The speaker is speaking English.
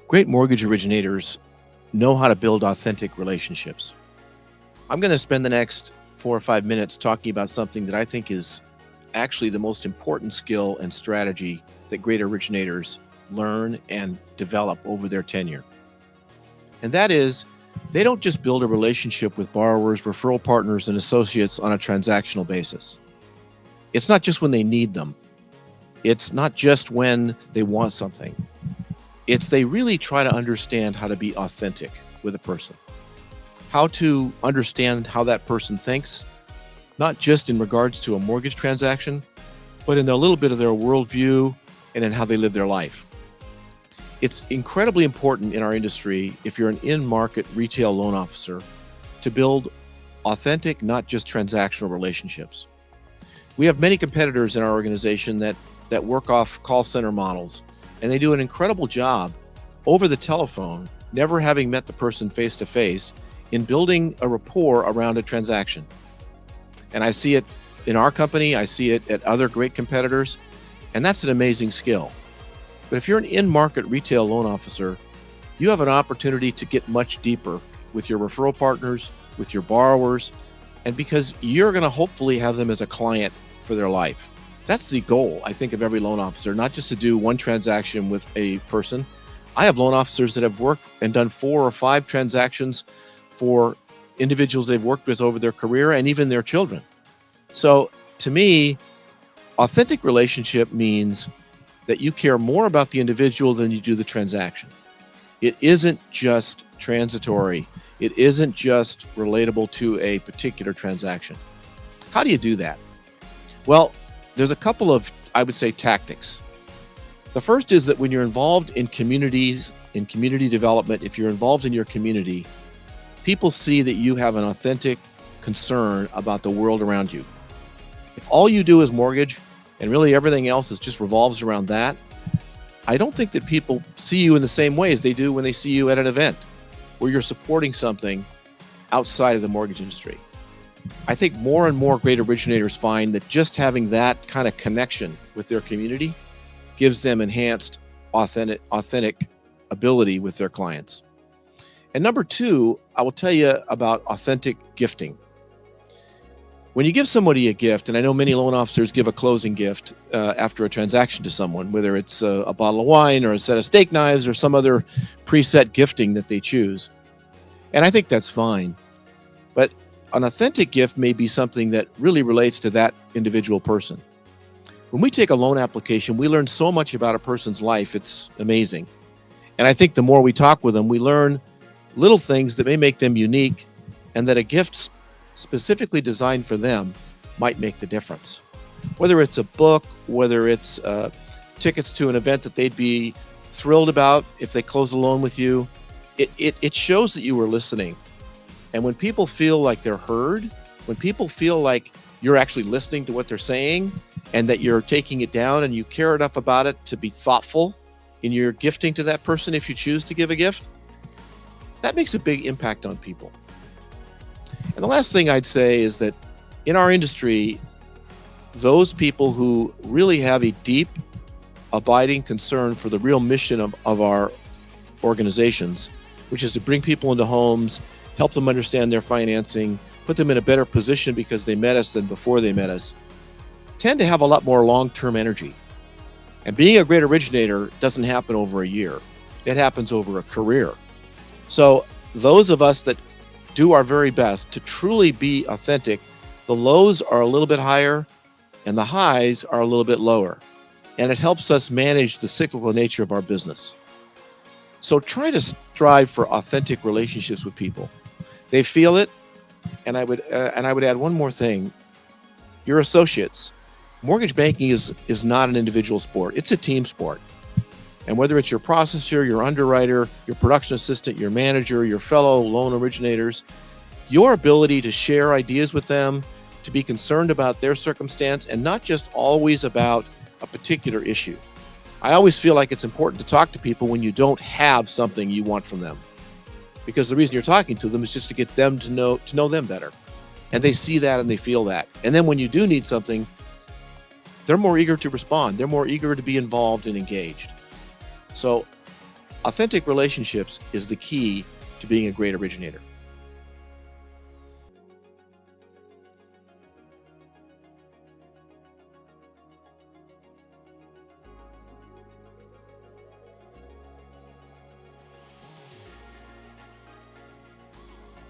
Great mortgage originators know how to build authentic relationships. I'm going to spend the next 4 or 5 minutes talking about something that I think is actually the most important skill and strategy that great originators learn and develop over their tenure. And that is, they don't just build a relationship with borrowers, referral partners, and associates on a transactional basis. It's not just when they need them. It's not just when they want something. It's they really try to understand how to be authentic with a person, how to understand how that person thinks, not just in regards to a mortgage transaction, but in a little bit of their worldview and in how they live their life. It's incredibly important in our industry, if you're an in-market retail loan officer, to build authentic, not just transactional relationships. We have many competitors in our organization that work off call center models, and they do an incredible job over the telephone, never having met the person face to face, in building a rapport around a transaction. And I see it in our company, I see it at other great competitors, and that's an amazing skill. But if you're an in-market retail loan officer, you have an opportunity to get much deeper with your referral partners, with your borrowers, and because you're going to hopefully have them as a client for their life. That's the goal, I think, of every loan officer, not just to do one transaction with a person. I have loan officers that have worked and done 4 or 5 transactions for individuals they've worked with over their career and even their children. So to me, authentic relationship means that you care more about the individual than you do the transaction. It isn't just transitory. It isn't just relatable to a particular transaction. How do you do that? Well, there's a couple of, I would say, tactics. The first is that when you're involved in communities, in community development, if you're involved in your community, people see that you have an authentic concern about the world around you. If all you do is mortgage and really everything else just revolves around that, I don't think that people see you in the same way as they do when they see you at an event where you're supporting something outside of the mortgage industry. I think more and more great originators find that just having that kind of connection with their community gives them enhanced authentic ability with their clients. And number 2, I will tell you about authentic gifting. When you give somebody a gift, and I know many loan officers give a closing gift after a transaction to someone, whether it's a bottle of wine or a set of steak knives or some other preset gifting that they choose. And I think that's fine. But an authentic gift may be something that really relates to that individual person. When we take a loan application, we learn so much about a person's life. It's amazing. And I think the more we talk with them, we learn little things that may make them unique and that a gift specifically designed for them might make the difference. Whether it's a book, whether it's tickets to an event that they'd be thrilled about if they close a loan with you, it shows that you were listening. And when people feel like they're heard, when people feel like you're actually listening to what they're saying and that you're taking it down and you care enough about it to be thoughtful in your gifting to that person if you choose to give a gift, that makes a big impact on people. And the last thing I'd say is that in our industry, those people who really have a deep, abiding concern for the real mission of our organizations, which is to bring people into homes, help them understand their financing, put them in a better position because they met us than before they met us, tend to have a lot more long-term energy. And being a great originator doesn't happen over a year. It happens over a career. So those of us that do our very best to truly be authentic, the lows are a little bit higher and the highs are a little bit lower. And it helps us manage the cyclical nature of our business. So try to strive for authentic relationships with people. They feel it, and I would add one more thing. Your associates. Mortgage banking is not an individual sport. It's a team sport. And whether it's your processor, your underwriter, your production assistant, your manager, your fellow loan originators, your ability to share ideas with them, to be concerned about their circumstance, and not just always about a particular issue. I always feel like it's important to talk to people when you don't have something you want from them, because the reason you're talking to them is just to get them to know them better. And they see that and they feel that. And then when you do need something, they're more eager to respond. They're more eager to be involved and engaged. So Authentic relationships is the key to being a great originator.